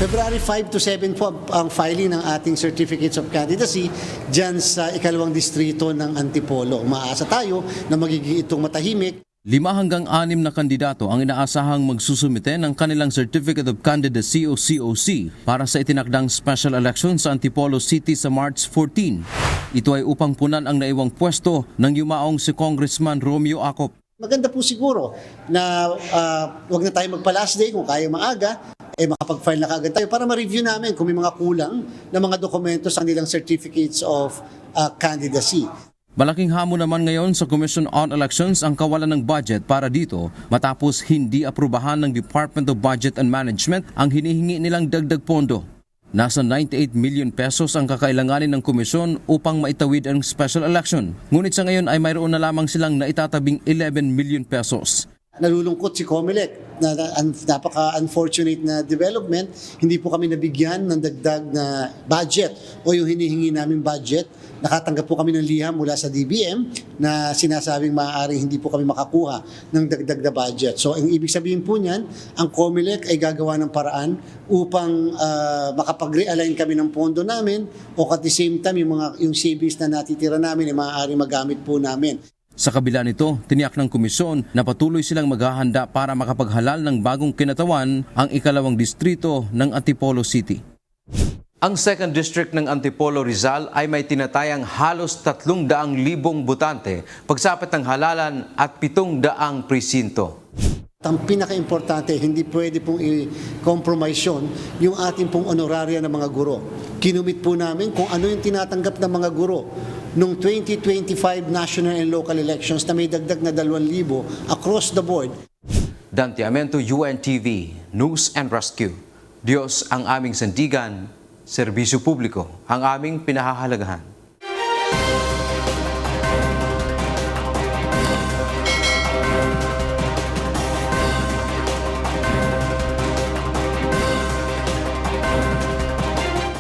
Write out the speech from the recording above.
February 5 to 7 po ang filing ng ating Certificates of Candidacy dyan sa ikalawang distrito ng Antipolo. Umaasa tayo na magiging itong matahimik. 5 hanggang 6 na kandidato ang inaasahang magsusumite ng kanilang Certificate of Candidacy o COC para sa itinakdang special election sa Antipolo City sa March 14. Ito ay upang punan ang naiwang pwesto ng yumaong si Congressman Romeo Acop. Maganda po siguro na wag na tayo magpa-last day kung kaya maaga, makapag-file na kaagad tayo para ma-review namin kung may mga kulang na mga dokumento sa kanilang Certificates of Candidacy. Malaking hamon naman ngayon sa Commission on Elections ang kawalan ng budget para dito matapos hindi aprubahan ng Department of Budget and Management ang hinihingi nilang dagdag pondo. Nasa 98 million pesos ang kakailanganin ng komisyon upang maitawid ang special election. Ngunit sa ngayon ay mayroon na lamang silang naitatabing 11 million pesos. Nalulungkot si COMELEC na napaka-unfortunate na development. Hindi po kami nabigyan ng dagdag na budget o yung hinihingi namin budget. Nakatanggap po kami ng liham mula sa DBM na sinasabing maaaring hindi po kami makakuha ng dagdag na budget. So ang ibig sabihin po niyan, ang COMELEC ay gagawa ng paraan upang makapag-realign kami ng pondo namin o at the same time yung savings na natitira namin ay maaaring magamit po namin. Sa kabila nito, tiniyak ng komisyon na patuloy silang maghahanda para makapaghalal ng bagong kinatawan ang ikalawang distrito ng Antipolo City. Ang 2nd District ng Antipolo Rizal ay may tinatayang halos 300,000 botante pagsapit ng halalan at 700 presinto. Ang pinaka-importante, hindi pwede pong i-compromise yung ating pong honoraria ng mga guro. Kinumit po namin kung ano yung tinatanggap ng mga guro noong 2025 national and local elections na may dagdag na 2,000 across the board. Dante Amento, UNTV, News and Rescue. Diyos ang aming sandigan, serbisyo publiko ang aming pinahahalagahan.